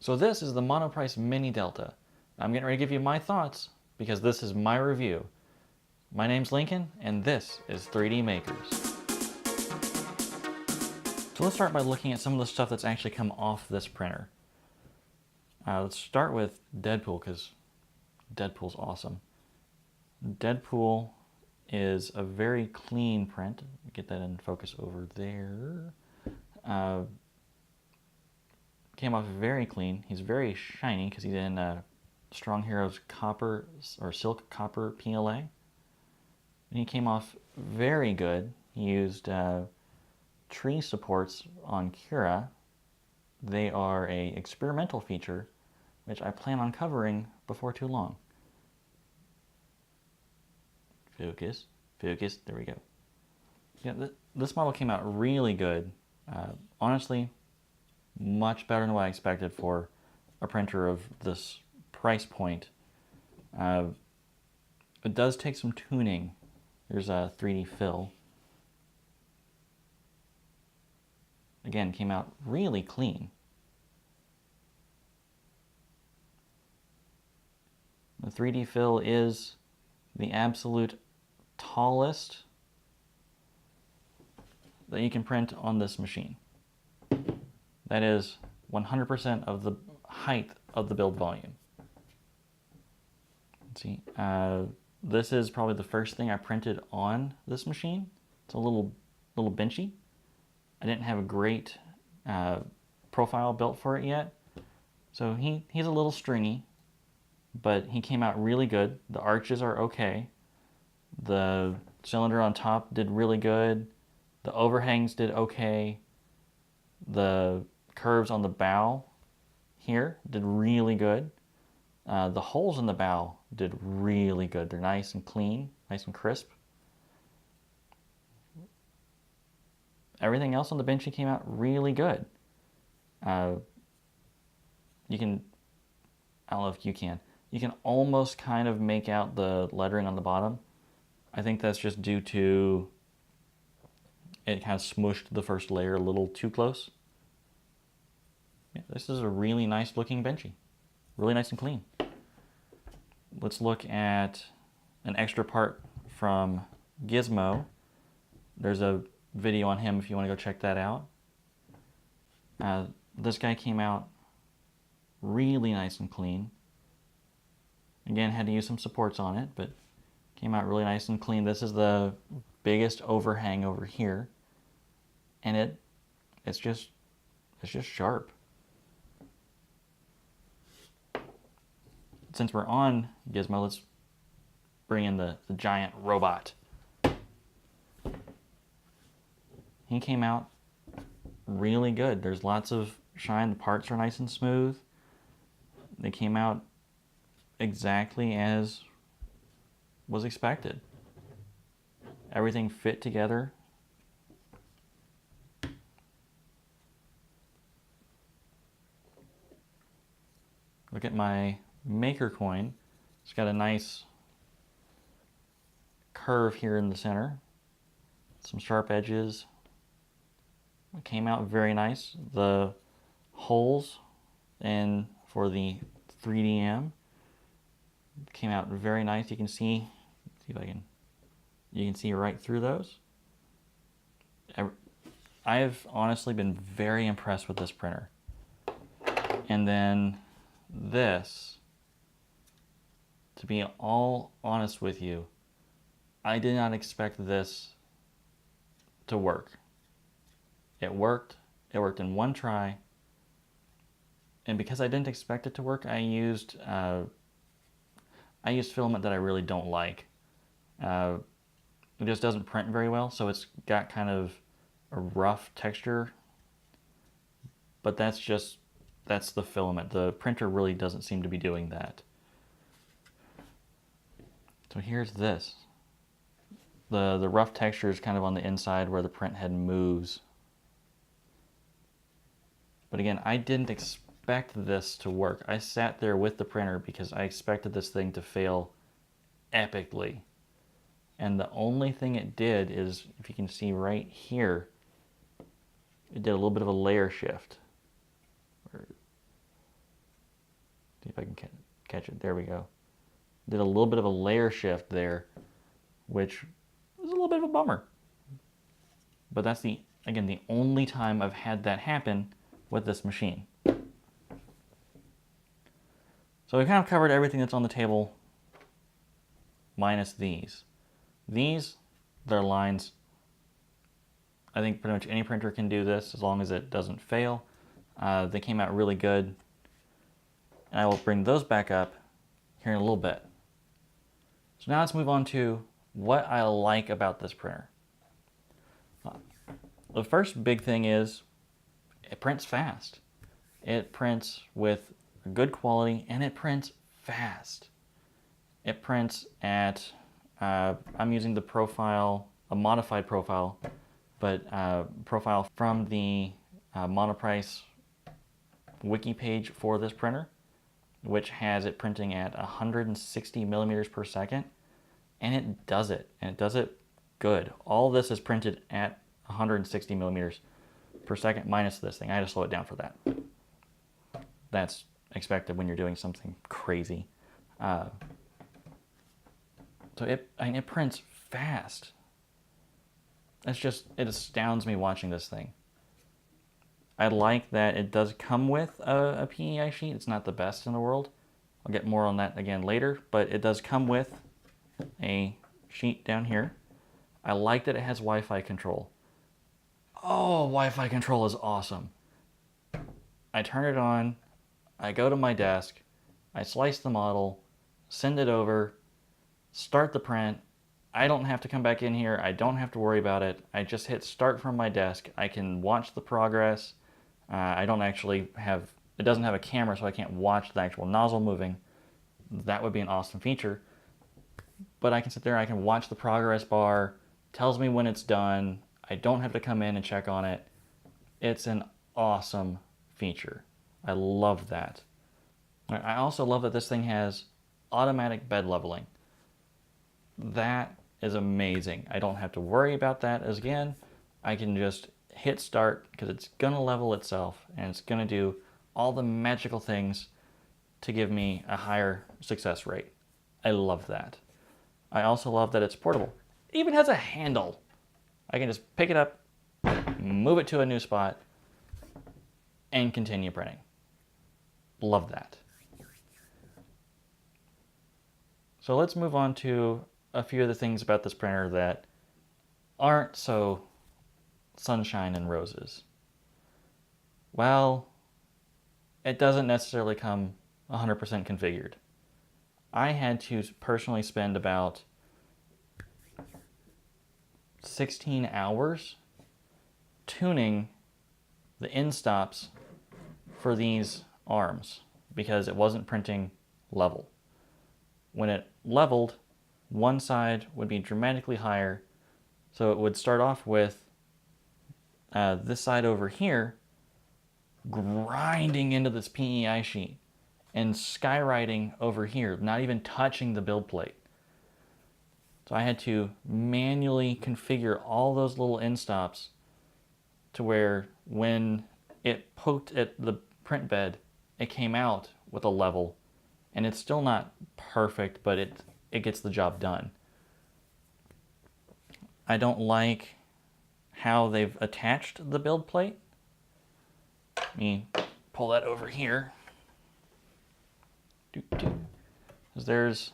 So this is the Monoprice Mini Delta. I'm getting ready to give you my thoughts because this is my review. My name's Lincoln and this is 3D Makers. So let's start by looking at some of the stuff that's actually come off this printer. Let's start with Deadpool because Deadpool's awesome. Deadpool is a very clean print. Get that in focus over there. Came off very clean. He's very shiny because he's in Strong Heroes copper or silk copper PLA. And he came off very good. He used tree supports on Kira. They are an experimental feature which I plan on covering before too long. Focus, focus, there we go. Yeah, this model came out really good. Honestly, much better than what I expected for a printer of this price point. It does take some tuning. There's a 3D fill. Again, came out really clean. The 3D fill is the absolute tallest that you can print on this machine. That is 100% of the height of the build volume. Let's see, this is probably the first thing I printed on this machine. It's a little benchy. I didn't have a great profile built for it yet, so he's a little stringy, but he came out really good. The arches are okay. The cylinder on top did really good. The overhangs did okay. The curves on the bow here did really good. The holes in the bow did really good. They're nice and clean, nice and crisp. Everything else on the benchy came out really good. You can, I don't know if you can almost kind of make out the lettering on the bottom. I think that's just due to it kind of smushed the first layer a little too close. Yeah, this is a really nice looking benchy. Really nice and clean. Let's look at an extra part from Gizmo. There's a video on him if you want to go check that out. This guy came out really nice and clean. Again, had to use some supports on it, but came out really nice and clean. This is the biggest overhang over here, and it's just sharp. Since we're on Gizmo, let's bring in the giant robot. He came out really good. There's lots of shine. The parts are nice and smooth. They came out exactly as was expected. Everything fit together. Look at my maker coin. It's got a nice curve here in the center. Some sharp edges. It came out very nice. The holes and for the 3DM came out very nice. You can see if I can, you can see right through those. I've honestly been very impressed with this printer. And then this, to be all honest with you, I did not expect this to work. It worked in one try, and because I didn't expect it to work, I used filament that I really don't like. It just doesn't print very well, so it's got kind of a rough texture, but that's the filament. The printer really doesn't seem to be doing that. So here's this. The rough texture is kind of on the inside where the print head moves. But again, I didn't expect this to work. I sat there with the printer because I expected this thing to fail epically. And the only thing it did is, if you can see right here, it did a little bit of a layer shift. if I can catch it. There we go. Did a little bit of a layer shift there, which was a little bit of a bummer. But that's again, the only time I've had that happen with this machine. So we've kind of covered everything that's on the table, minus these. These, they're lines. I think pretty much any printer can do this as long as it doesn't fail. They came out really good. And I will bring those back up here in a little bit. So now let's move on to what I like about this printer. The first big thing is it prints fast. It prints with good quality and it prints fast. It prints at, I'm using the profile, a modified profile, but profile from the Monoprice wiki page for this printer, which has it printing at 160 millimeters per second, and it does it good. All this is printed at 160 millimeters per second minus this thing. I had to slow it down for that. That's expected when you're doing something crazy. So it prints fast. It astounds me watching this thing. I like that it does come with a PEI sheet. It's not the best in the world. I'll get more on that again later, but it does come with a sheet down here. I like that it has Wi-Fi control. Oh, Wi-Fi control is awesome. I turn it on, I go to my desk, I slice the model, send it over, start the print. I don't have to come back in here. I don't have to worry about it. I just hit start from my desk. I can watch the progress. I don't actually have, it doesn't have a camera, so I can't watch the actual nozzle moving. That would be an awesome feature. But I can sit there, I can watch the progress bar, tells me when it's done. I don't have to come in and check on it. It's an awesome feature. I love that. I also love that this thing has automatic bed leveling. That is amazing. I don't have to worry about that as again. I can just hit start because it's gonna level itself and it's gonna do all the magical things to give me a higher success rate. I love that. I also love that it's portable. It even has a handle. I can just pick it up, move it to a new spot, and continue printing. Love that. So let's move on to a few of the things about this printer that aren't so sunshine and roses. Well, it doesn't necessarily come 100% configured. I had to personally spend about 16 hours tuning the end stops for these arms because it wasn't printing level. When it leveled, one side would be dramatically higher, so it would start off with this side over here grinding into this PEI sheet and skywriting over here, not even touching the build plate. So I had to manually configure all those little end stops to where when it poked at the print bed, it came out with a level, and it's still not perfect, but it gets the job done. I don't like how they've attached the build plate. Let me pull that over here. Because there's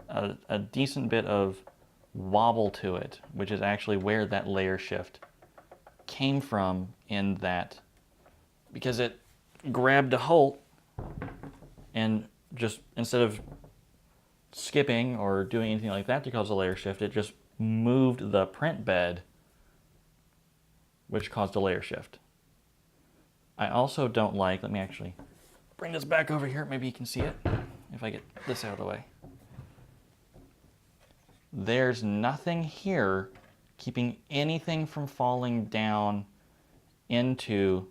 a decent bit of wobble to it, which is actually where that layer shift came from in that, because it grabbed a hold and just instead of skipping or doing anything like that to cause a layer shift, it just moved the print bed, which caused a layer shift. I also don't like, let me actually bring this back over here, maybe you can see it if I get this out of the way. There's nothing here keeping anything from falling down into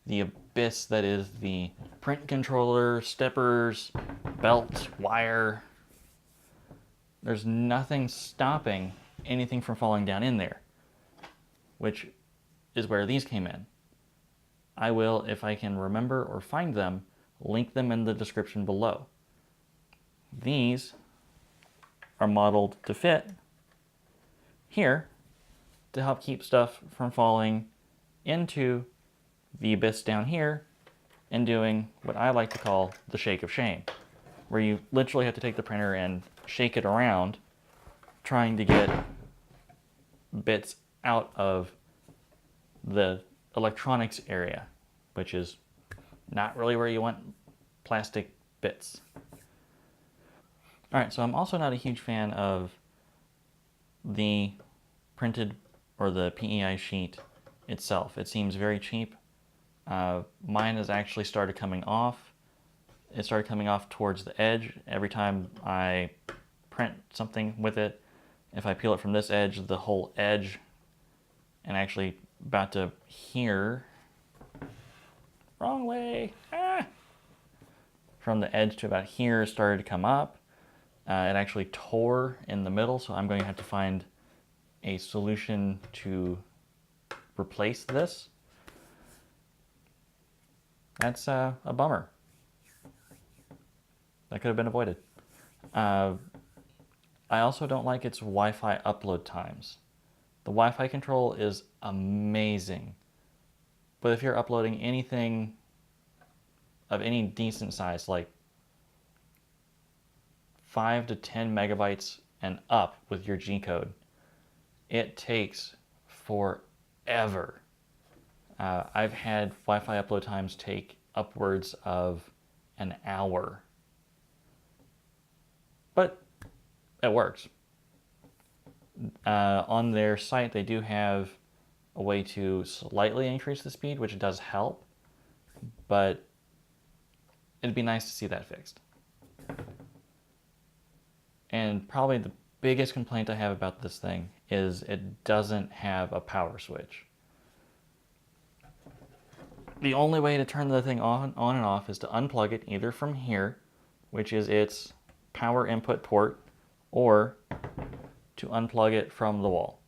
the abyss that is the print controller, steppers, belt, wire. There's nothing stopping anything from falling down in there, which is where these came in. I will, if I can remember or find them, link them in the description below. These are modeled to fit here to help keep stuff from falling into the abyss down here and doing what I like to call the shake of shame, where you literally have to take the printer and shake it around trying to get bits out of the electronics area, which is not really where you want plastic bits. All right, so I'm also not a huge fan of the printed or the PEI sheet itself. It seems very cheap. Mine has actually started coming off. It started coming off towards the edge every time I print something with it. If I peel it from this edge, the whole edge, and actually about to here, wrong way, from the edge to about here started to come up. It actually tore in the middle, so I'm going to have to find a solution to replace this. That's a bummer. That could have been avoided. I also don't like its Wi-Fi upload times. The Wi-Fi control is amazing, but if you're uploading anything of any decent size, like 5 to 10 megabytes and up with your G-code, it takes forever. I've had Wi-Fi upload times take upwards of an hour, but it works. On their site, they do have a way to slightly increase the speed, which does help, but it'd be nice to see that fixed. And probably the biggest complaint I have about this thing is it doesn't have a power switch. The only way to turn the thing on and off is to unplug it either from here, which is its power input port, or to unplug it from the wall.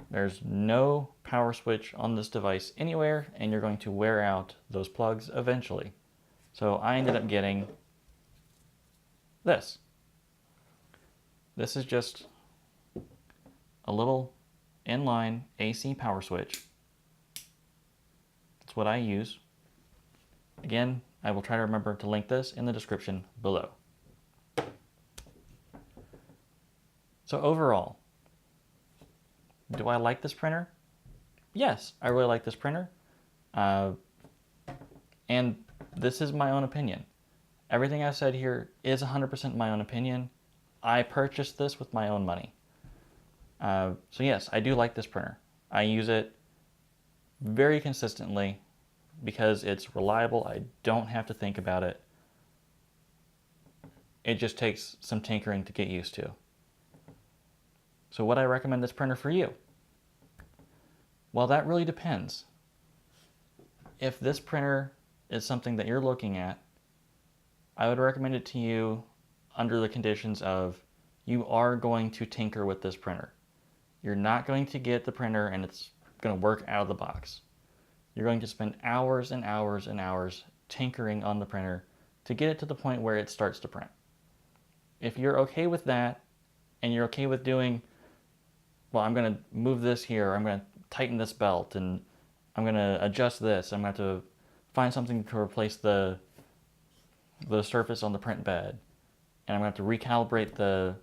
There's no power switch on this device anywhere, and you're going to wear out those plugs eventually. So I ended up getting this. This is just a little inline AC power switch. That's what I use. Again, I will try to remember to link this in the description below. So overall, do I like this printer? Yes, I really like this printer. And this is my own opinion. Everything I've said here is 100% my own opinion. I purchased this with my own money. So yes, I do like this printer. I use it very consistently because it's reliable. I don't have to think about it. It just takes some tinkering to get used to. So would I recommend this printer for you? Well, that really depends. If this printer is something that you're looking at, I would recommend it to you under the conditions of you are going to tinker with this printer. You're not going to get the printer and it's going to work out of the box. You're going to spend hours and hours and hours tinkering on the printer to get it to the point where it starts to print. If you're okay with that, and you're okay with doing, well, I'm going to move this here, I'm going to tighten this belt, and I'm going to adjust this, I'm going to have to find something to replace the surface on the print bed, and I'm going to have to recalibrate the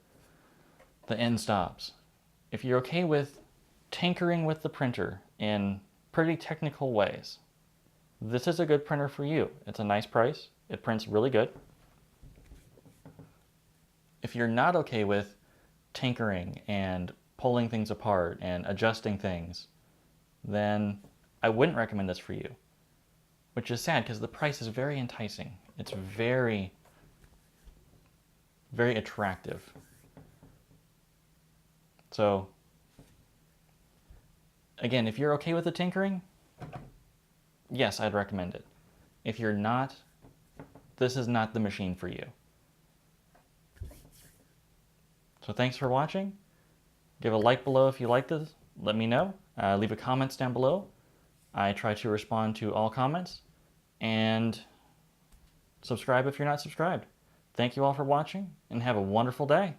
end stops. If you're okay with tinkering with the printer in pretty technical ways, this is a good printer for you. It's a nice price. It prints really good. If you're not okay with tinkering and pulling things apart and adjusting things, then I wouldn't recommend this for you, which is sad because the price is very enticing. It's very, very attractive. So again, if you're okay with the tinkering, yes, I'd recommend it. If you're not, this is not the machine for you. So thanks for watching. Give a like below if you like this. Let me know. Leave a comments down below. I try to respond to all comments. And Subscribe if you're not subscribed. Thank you all for watching, and have a wonderful day.